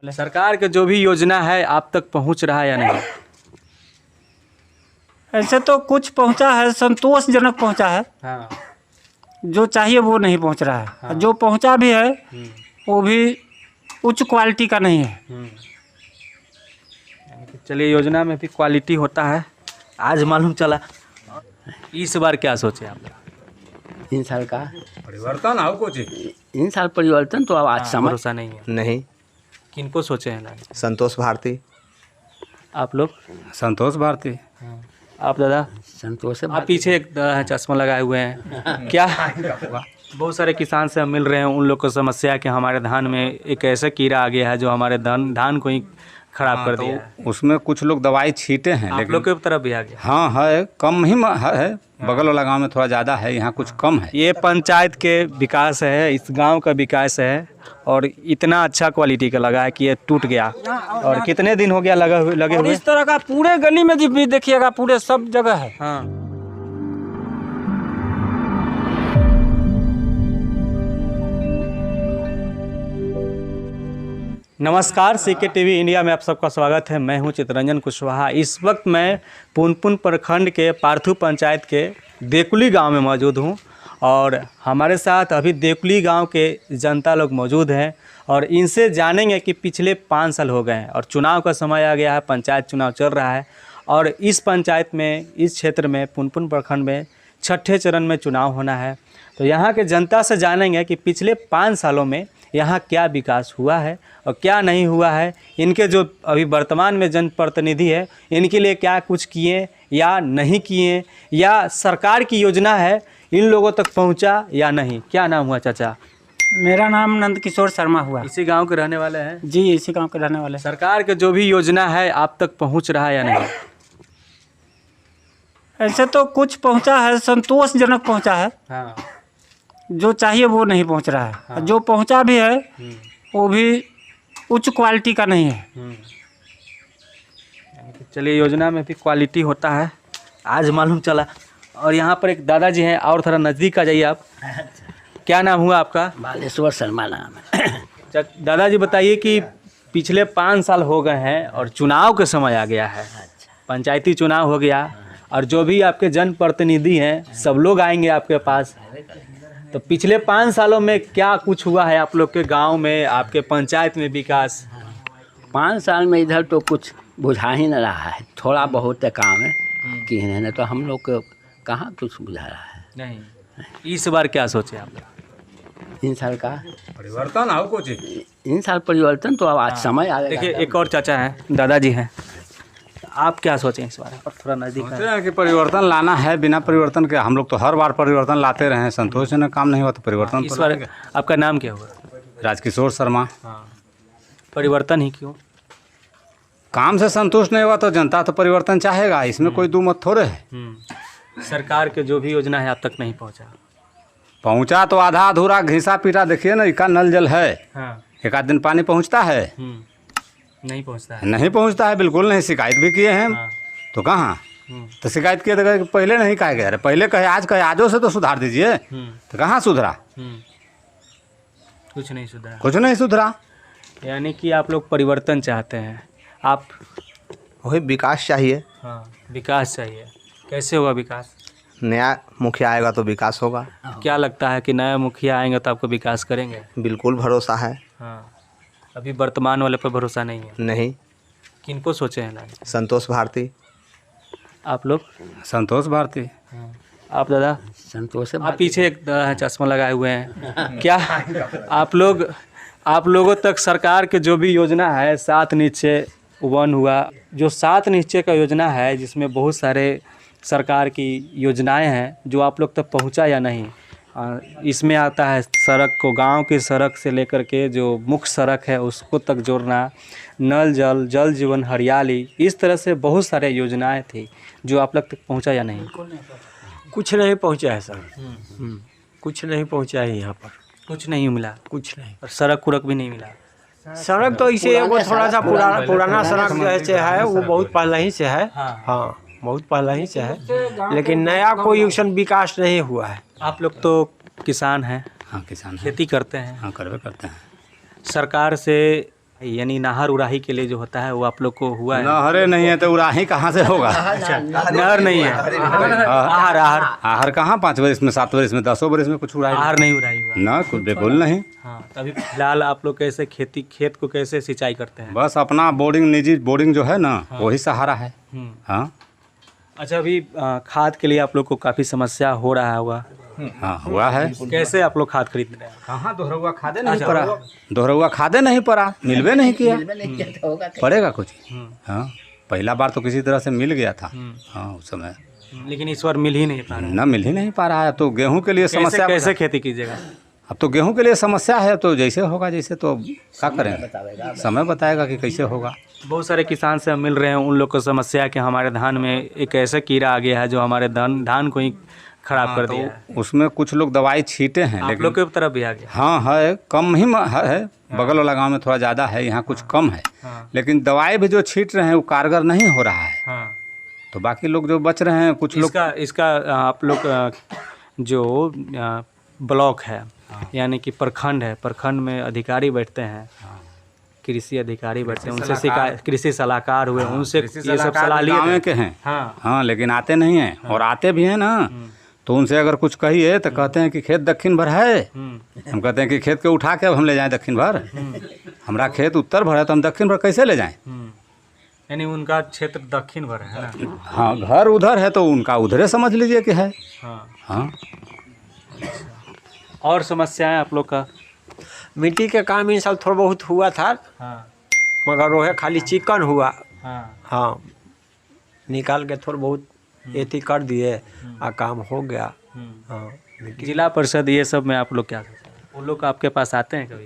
सरकार के जो भी योजना है आप तक पहुंच रहा है या नहीं? ऐसे तो कुछ पहुंचा है, संतोषजनक पहुंचा है। हाँ। जो चाहिए वो नहीं पहुंच रहा है। हाँ। जो पहुंचा भी है वो भी उच्च क्वालिटी का नहीं है। चलिए, योजना में भी क्वालिटी होता है। आज मालूम चला। इस बार क्या सोचे आप? इन साल का परिवर्तन आओ कुछ इन साल परिवर्तन तो अब आज समय भरोसा नहीं है। नहीं। किनको सोचे हैं लाने? संतोष भारती। आप लोग? संतोष भारती। आप दादा? संतोष आप पीछे एक चश्मा लगाए हुए हैं क्या? बहुत सारे किसान से हम मिल रहे हैं, उन लोग को समस्या है कि हमारे धान में एक ऐसा कीड़ा आ गया है जो हमारे धान को ही खराब कर दिया है। उसमें कुछ लोग दवाई छीटे हैं, आप लेकिन लोग के तरफ भी आ गया? हाँ है, कम ही है। बगल वाला गांव में थोड़ा ज़्यादा है, यहाँ कुछ कम है। ये पंचायत के विकास है, इस गांव का विकास है। और इतना अच्छा क्वालिटी का लगा है कि ये टूट गया। और कितने दिन हो गया लगे और हुए? इस तरह का पूरे गली में भी देखिएगा, पूरे सब जगह है। हाँ। नमस्कार, सीके टीवी इंडिया में आप सबका स्वागत है। मैं हूं चितरंजन कुशवाहा। इस वक्त मैं पुनपुन प्रखंड के पार्थू पंचायत के देकुली गांव में मौजूद हूं और हमारे साथ अभी देकुली गांव के जनता लोग मौजूद हैं और इनसे जानेंगे कि पिछले 5 साल हो गए हैं और चुनाव का समय आ गया है, पंचायत चुनाव चल रहा है और इस पंचायत में, इस क्षेत्र में, पुनपुन प्रखंड में 6ठे चरण में चुनाव होना है। तो यहाँ के जनता से जानेंगे कि पिछले 5 सालों में यहाँ क्या विकास हुआ है और क्या नहीं हुआ है। इनके जो अभी वर्तमान में जनप्रतिनिधि है, इनके लिए क्या कुछ किए या नहीं किए, या सरकार की योजना है इन लोगों तक पहुँचा या नहीं। क्या नाम हुआ चाचा? मेरा नाम नंद किशोर शर्मा हुआ। इसी गांव के रहने वाले हैं? जी, इसी गांव के रहने वाले हैं। सरकार के जो भी योजना है आप तक पहुँच रहा है या नहीं? ऐसे तो कुछ पहुंचा है, संतोषजनक पहुंचा है। हाँ। जो चाहिए वो नहीं पहुंच रहा है। हाँ। जो पहुंचा भी है वो भी उच्च क्वालिटी का नहीं है। चलिए, योजना में भी क्वालिटी होता है। आज मालूम चला। और यहाँ पर एक दादाजी हैं, और थोड़ा नज़दीक आ जाइए आप। क्या नाम हुआ आपका? बालेश्वर शर्मा नाम है। दादाजी बताइए कि पिछले 5 साल हो गए हैं और चुनाव का समय आ गया है, पंचायती चुनाव हो गया और जो भी आपके जनप्रतिनिधि हैं सब लोग आएंगे आपके पास। तो पिछले 5 सालों में क्या कुछ हुआ है आप लोग के गांव में, आपके पंचायत में विकास? 5 साल में इधर तो कुछ बुझा ही न रहा है। थोड़ा बहुत काम है कि इन्होंने तो हम लोग को कहाँ कुछ बुझा रहा है। नहीं। इस बार क्या सोचे आप लोग? इन साल का परिवर्तन आओ कुछ इन साल परिवर्तन तो अब आज समय आ देखिए, एक और चाचा हैं, दादाजी हैं। आप क्या सोचें इस बार? और थोड़ा नज़दीक सोचते हैं कि परिवर्तन लाना है। बिना परिवर्तन के हम लोग तो हर बार परिवर्तन लाते रहे हैं, संतोषजनक काम नहीं हुआ तो परिवर्तन इस तो बार लाएंगे। आपका नाम क्या हुआ? राजकिशोर शर्मा। परिवर्तन ही क्यों? काम से संतुष्ट नहीं हुआ तो जनता तो परिवर्तन चाहेगा, इसमें कोई दो मत थोड़े है। सरकार के जो भी योजना है आप तक नहीं पहुंचा? पहुंचा तो आधा अधूरा घिसा पीटा। देखिए ना, इका नल जल है, हाँ। एक आध दिन पानी पहुंचता है? नहीं पहुंचता है। नहीं पहुंचता है, बिल्कुल नहीं। शिकायत भी किए हैं हाँ। तो कहाँ? तो शिकायत किए तो कहे कि पहले नहीं कहे गए, अरे पहले कहे, आज कहे आजो से तो सुधार दीजिए। तो कहाँ सुधरा? कुछ नहीं सुधरा। कुछ नहीं सुधरा। यानी कि आप लोग परिवर्तन चाहते हैं। आप? वही विकास चाहिए। हाँ, विकास चाहिए। कैसे होगा विकास? नया मुखिया आएगा तो विकास होगा। क्या लगता है कि नया मुखिया आएंगे तो आपको विकास करेंगे? बिल्कुल भरोसा है। हाँ। अभी वर्तमान वाले पर भरोसा नहीं है? नहीं। किनको सोचे हैं लाने? संतोष भारती। आप लोग? संतोष भारती। आप दादा? संतोष आप पीछे एक चश्मा लगाए हुए हैं क्या? आप लोगों तक सरकार के जो भी योजना है, 7 निश्चय 1 हुआ, जो 7 निश्चय का योजना है जिसमें बहुत सारे सरकार की योजनाएं हैं, जो आप लोग तक पहुंचा या नहीं? इसमें आता है सड़क को, गांव की सड़क से लेकर के जो मुख्य सड़क है उसको तक जोड़ना, नल जल, जल जीवन, हरियाली, इस तरह से बहुत सारे योजनाएं थी जो आप लोग तक पहुंचा या नहीं? कुछ नहीं पहुंचा है सर। कुछ नहीं पहुंचा है यहाँ पर। कुछ नहीं मिला? कुछ नहीं। और सड़क उड़क भी नहीं मिला? सड़क तो इसे वो थोड़ा सा पुराना सड़क जैसे है, वो बहुत पहले ही से है। हाँ, बहुत पहले ही से है, लेकिन नया कोई उसमें विकास नहीं हुआ है। आप लोग तो किसान हैं? हाँ, किसान है। खेती करते हैं? हाँ, करवे करते हैं। सरकार से यानी नहर उराही के लिए जो होता है वो आप लोग को हुआ है? नहरे नहीं है तो उराही कहाँ से होगा? नहर नहीं है, आहर आहर आहर कहाँ 5 वर्ष में 7 वर्ष में 10 वर्ष में कुछ उड़ाई आहर नहीं उराही हुआ। ना, कुछ बिल्कुल नहीं। हाँ, तभी फिलहाल आप लोग कैसे खेत को कैसे सिंचाई करते हैं? बस अपना बोर्डिंग, निजी बोर्डिंग जो है ना, वही सहारा है। हाँ अच्छा, अभी खाद के लिए आप लोग को काफ़ी समस्या हो रहा होगा। हाँ, हुआ है। कैसे आप लोग खाद खरीद रहे हैं? कहाँ दोहरौआ खादे नहीं पड़ा, दोहरौआ खादे नहीं पड़ा, मिलवे नहीं किया, पड़ेगा कुछ। हाँ, पहला बार तो किसी तरह से मिल गया था। हाँ, उस समय, लेकिन इस बार मिल ही नहीं पा रहा। ना मिल ही नहीं पा रहा है। तो गेहूं के लिए समस्या, कैसे खेती कीजिएगा? अब तो गेहूं के लिए समस्या है, तो जैसे होगा जैसे, तो क्या करेंगे, समय बताएगा कि कैसे होगा। बहुत सारे किसान से हम मिल रहे हैं, उन लोग को समस्या है कि हमारे धान में एक ऐसा कीड़ा आ गया है जो हमारे धान को ही खराब कर दिया है। उसमें कुछ लोग दवाई छीटे हैं, आप लोग की तरफ भी आ गया? हाँ है, कम ही है। बगल वाला गांव में थोड़ा ज़्यादा है, यहाँ कुछ कम है। लेकिन दवाई भी जो छीट रहे हैं वो कारगर नहीं हो रहा है। तो बाकी लोग जो बच रहे हैं, कुछ लोग इसका आप लोग जो ब्लॉक है, यानी कि प्रखंड है, प्रखंड में अधिकारी बैठते हैं, कृषि अधिकारी बैठते हैं, उनसे शिकायत, कृषि सलाहकार हुए, उनसे ये सब सलाह लिए गाँव के हैं। हाँ, लेकिन आते नहीं हैं, और आते भी हैं ना तो उनसे अगर कुछ कहिए तो कहते हैं कि खेत दक्षिण भर है। हम कहते हैं कि खेत के उठा के अब हम ले जाएं दक्षिण भर, हमारा खेत उत्तर भर है तो हम दक्षिण भर कैसे ले जाएं? यानी उनका क्षेत्र दक्षिण भर है ना? हाँ, घर उधर है तो उनका उधरे समझ लीजिए कि है। हाँ। और समस्याएं आप लोग का? मिट्टी के काम इन साल थोड़ा बहुत हुआ था, मगर वो है खाली चिकन हुआ। हाँ, निकाल के थोड़ा बहुत एथी कर दिए, काम हो गया। हाँ, जिला परिषद ये सब में आप लोग क्या सोचते हैं? वो लोग आपके पास आते हैं कभी?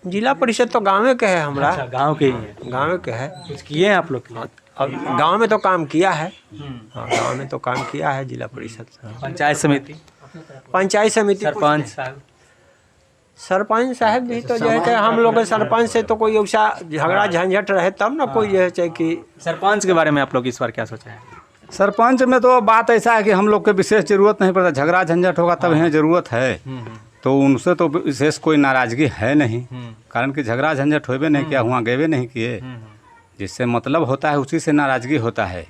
जिला परिषद तो गाँव के है हमारा। अच्छा, गाँव के ही है? गाँव के है। कुछ किए हैं आप लोग? अब गांव में तो काम किया है। हाँ, गांव में तो काम किया है जिला परिषद। पंचायत समिति, सरपंच साहब भी तो जो है कि हम लोग सरपंच से तो कोई ऐसा झगड़ा झंझट रहे तब ना कोई जो है चाहे कि। सरपंच के बारे में आप लोग इस बार क्या सोचा है? सरपंच में तो बात ऐसा है कि हम लोग के विशेष जरूरत नहीं पड़ता, झगड़ा झंझट होगा तब यहाँ जरूरत है। तो उनसे तो विशेष कोई नाराजगी है नहीं, कारण कि झगड़ा झंझट होबे नहीं किया, हुआ गए नहीं किए, जिससे मतलब होता है उसी से नाराजगी होता है।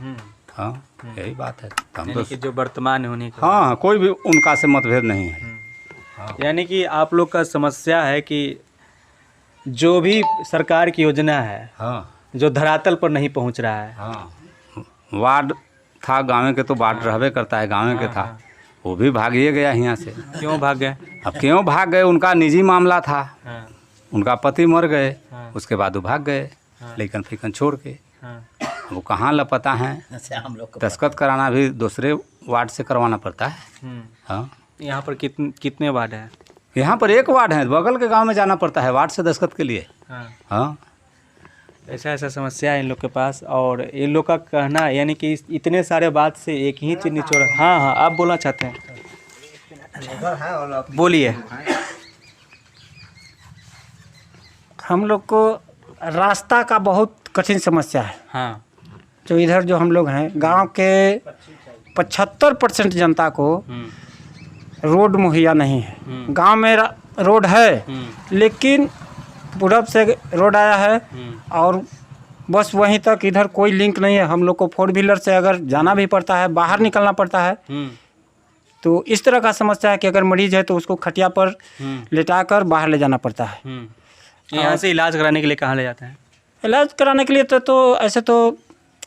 हाँ, यही बात है। हम तो जो वर्तमान है उन्हीं का। हाँ, कोई भी उनका से मतभेद नहीं है। यानी कि आप लोग का समस्या है कि जो भी सरकार की योजना है, जो धरातल पर नहीं पहुंच रहा है। वार्ड था गाँव के, तो वार्ड रहबे करता है, गाँव के था, वो भी भागिए गया यहाँ से। क्यों भाग गए? अब क्यों भाग गए, उनका निजी मामला था। उनका पति मर गए, उसके बाद वो भाग गए लेकिन फिकन छोड़ के। वो कहाँ लपता है, दस्तखत कराना भी दूसरे वार्ड से करवाना पड़ता है। हाँ, यहाँ पर कितने वार्ड हैं? यहाँ पर एक वार्ड है, बगल के गांव में जाना पड़ता है वार्ड से दस्तखत के लिए। हाँ, ऐसा समस्या है इन लोग के पास। और इन लोग का कहना है, यानी कि इतने सारे बात से एक ही चीज़ निचोड़। हाँ, आप बोलना चाहते हैं, बोलिए। हम लोग को रास्ता का बहुत कठिन समस्या है। हाँ, जो इधर जो हम लोग हैं, गांव के 75% जनता को रोड मुहैया नहीं है। गांव में रोड है, लेकिन पूरब से रोड आया है और बस वहीं तक, इधर कोई लिंक नहीं है। हम लोग को 4 व्हीलर से अगर जाना भी पड़ता है, बाहर निकलना पड़ता है। तो इस तरह का समस्या है कि अगर मरीज है तो उसको खटिया पर लेटाकर बाहर ले जाना पड़ता है। यहाँ से इलाज कराने के लिए कहाँ ले जाते हैं? इलाज कराने के लिए तो ऐसे तो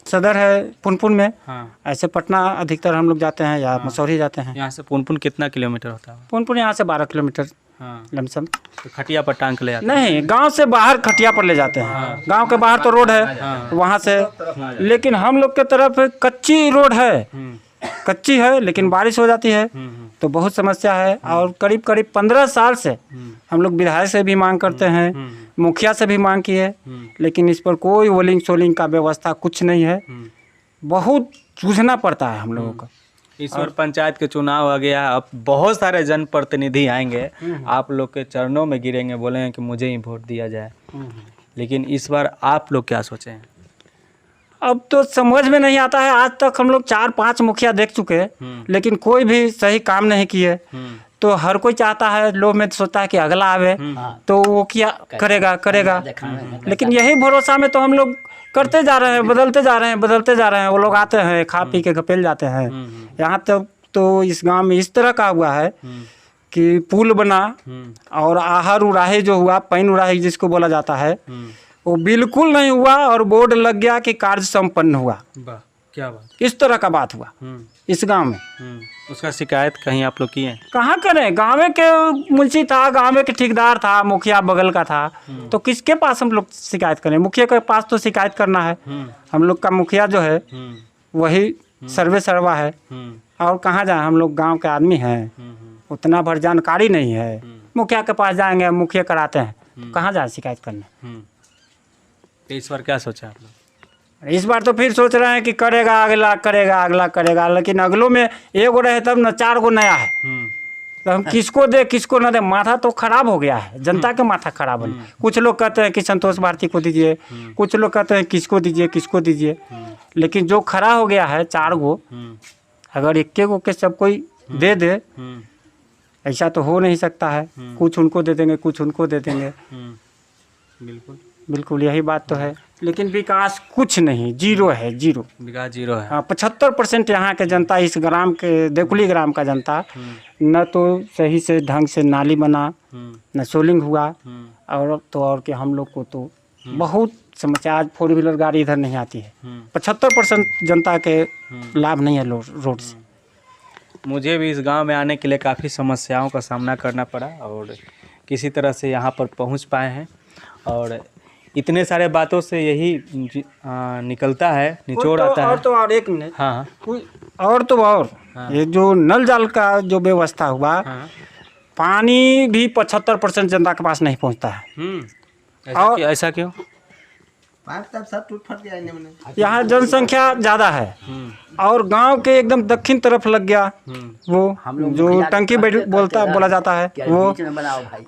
सदर है पुनपुन में। हाँ, ऐसे पटना अधिकतर हम लोग जाते हैं या मसौरी जाते हैं। यहाँ से पुनपुन कितना किलोमीटर होता है? पुनपुन यहाँ से 12 किलोमीटर हाँ, लमसम। तो खटिया पर टांग के ले जाते नहीं, गांव से बाहर खटिया पर ले जाते हैं। गांव के बाहर तो रोड है, वहाँ से। लेकिन हम लोग के तरफ कच्ची रोड है, कच्ची है, लेकिन बारिश हो जाती है तो बहुत समस्या है। और करीब 15 साल से हम लोग विधायक से भी मांग करते हैं, मुखिया से भी मांग की है, लेकिन इस पर कोई वोलिंग सोलिंग का व्यवस्था कुछ नहीं है। बहुत जूझना पड़ता है हम लोगों को। इस बार पंचायत के चुनाव आ गया, अब बहुत सारे जनप्रतिनिधि आएंगे, आप लोग के चरणों में गिरेंगे, बोलेंगे कि मुझे ही वोट दिया जाए। लेकिन इस बार आप लोग क्या सोचे हैं? अब तो समझ में नहीं आता है। आज तक हम लोग 4-5 मुखिया देख चुके हैं, लेकिन कोई भी सही काम नहीं किए। तो हर कोई चाहता है, लोभ में सोचता है कि अगला आवे तो वो क्या करेगा। लेकिन यही भरोसा में तो हम लोग करते जा रहे हैं, बदलते जा रहे हैं। वो लोग आते हैं, खा पी के गपेल जाते हैं। यहाँ तक तो इस गांव में इस तरह का हुआ है कि पुल बना और आहर उड़ाही जो हुआ, पैन उड़ाही जिसको बोला जाता है, वो बिल्कुल नहीं हुआ और बोर्ड लग गया कि कार्य संपन्न हुआ। क्या बात। इस तरह का बात हुआ इस गांव में। उसका शिकायत कहीं आप लोग किए हैं? कहाँ करें, गाँव के मुंशी था, गाँव के ठेकेदार था, मुखिया बगल का था, तो किसके पास हम लोग शिकायत करें? मुखिया के पास तो शिकायत करना है। हम लोग का मुखिया जो है वही सर्वे सर्वा है, और कहाँ जाए, हम लोग गांव के आदमी हैं, उतना भर जानकारी नहीं है। मुखिया के पास जाएंगे, मुखिया कराते हैं, कहाँ जाए शिकायत करने। इस बार क्या सोचा आप लोग? इस बार तो फिर सोच रहे हैं कि करेगा अगला, लेकिन अगलों में एगो रहे तब न, 4 गो नया है, तो हम किसको दे किसको न दे। माथा तो खराब हो गया है, जनता का माथा खराब है। कुछ लोग कहते हैं कि संतोष भारती को दीजिए, कुछ लोग कहते हैं किसको दीजिए, लेकिन जो खड़ा हो गया है 4 गो, अगर 1 गो के सब कोई दे ऐसा तो हो नहीं सकता है। कुछ उनको दे देंगे, कुछ उनको दे देंगे। बिल्कुल यही बात तो है, लेकिन विकास कुछ नहीं, जीरो है। विकास जीरो है। हाँ, 75% यहाँ के जनता, इस ग्राम के देकुली ग्राम का जनता, न तो सही से ढंग से नाली बना, न सोलिंग हुआ, और कि हम लोग को तो बहुत समस्या। आज 4 व्हीलर गाड़ी इधर नहीं आती है। 75% जनता के लाभ नहीं है रोड से। मुझे भी इस गांव में आने के लिए काफ़ी समस्याओं का सामना करना पड़ा और किसी तरह से यहाँ पर पहुँच पाए हैं। और इतने सारे बातों से यही निकलता है, निचोड़ आता है। और एक मिनट, हाँ और ये जो नल जल का जो व्यवस्था हुआ, पानी भी 75% जनता के पास नहीं पहुंचता है। ऐसा क्यों? सब टूट फट गया इन्हें मैंने। यहाँ जनसंख्या ज़्यादा है और गांव के एकदम दक्षिण तरफ लग गया वो जो टंकी बोला जाता है वो,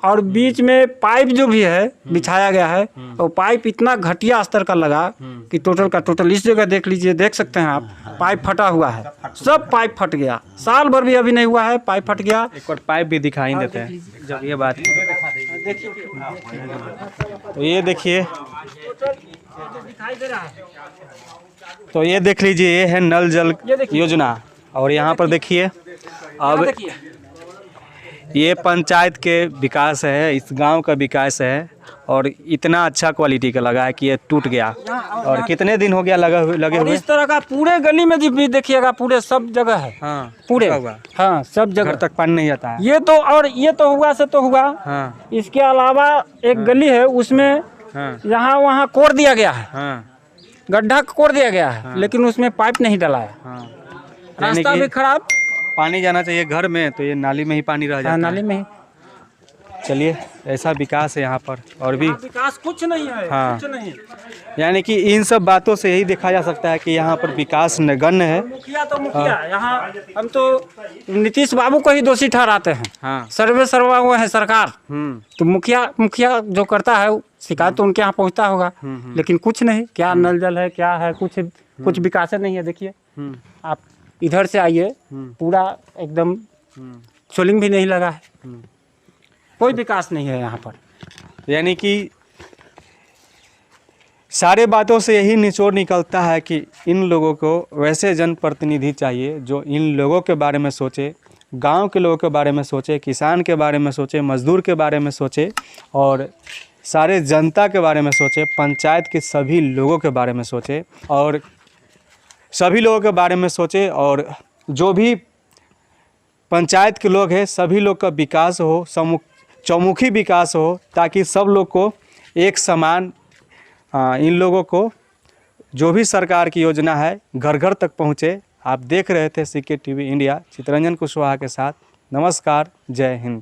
और बीच में पाइप जो भी है बिछाया गया है, और पाइप इतना घटिया स्तर का लगा कि टोटल का टोटल, इस जगह देख लीजिए, देख सकते हैं आप, पाइप फटा हुआ है, सब पाइप फट गया। साल भर भी अभी नहीं हुआ है, पाइप फट गया। एक और पाइप भी दिखाई देते हैं जब ये बात। तो ये देखिए, तो ये देख लीजिए, ये है नल जल योजना। और यहाँ पर देखिए, अब ये पंचायत के विकास है, इस गांव का विकास है, और इतना अच्छा क्वालिटी का लगा है कि ये टूट गया। और कितने दिन हो गया लगे हुए? इस तरह का पूरे गली में भी देखिएगा, पूरे सब जगह है। हाँ, पूरे, हाँ, सब जगह तक पानी नहीं आता है। ये तो, और ये तो हुआ से तो हुआ। हाँ, इसके अलावा एक गली है, उसमें यहाँ वहाँ कोड़ दिया गया है, गड्ढा कोड़ दिया गया है, लेकिन उसमें पाइप नहीं डला है। रास्ता भी खराब, पानी जाना चाहिए घर में, तो ये नाली में ही पानी रह जाता है। नाली में ही। चलिए, ऐसा विकास है यहाँ पर, और भी विकास कुछ नहीं है। हाँ, कुछ नहीं। यानी कि इन सब बातों से यही देखा जा सकता है कि यहाँ पर विकास नगण्य है। मुखिया तो मुखिया, यहाँ हम तो नीतीश बाबू को ही दोषी ठहराते हैं। हाँ, सर्वे सर्वा वो है सरकार, तो मुखिया जो करता है शिकायत तो उनके यहाँ पहुँचता होगा, लेकिन कुछ नहीं। क्या नल जल है, क्या है, कुछ विकास नहीं है। देखिए आप इधर से आइए, पूरा एकदम सोलिंग भी नहीं लगा है, कोई विकास नहीं है यहाँ पर। यानी कि सारे बातों से यही निचोड़ निकलता है कि इन लोगों को वैसे जनप्रतिनिधि चाहिए जो इन लोगों के बारे में सोचे, गांव के लोगों के बारे में सोचे, किसान के बारे में सोचे, मजदूर के बारे में सोचे, और सारे जनता के बारे में सोचे, पंचायत के सभी लोगों के बारे में सोचे, और सभी लोगों के बारे में सोचे, और जो भी पंचायत के लोग हैं सभी लोग का विकास हो, चौमुखी विकास हो, ताकि सब लोग को एक समान, इन लोगों को जो भी सरकार की योजना है घर घर तक पहुँचे। आप देख रहे थे CK TV India, Chitranjan Kushwaha के साथ। नमस्कार, जय हिंद।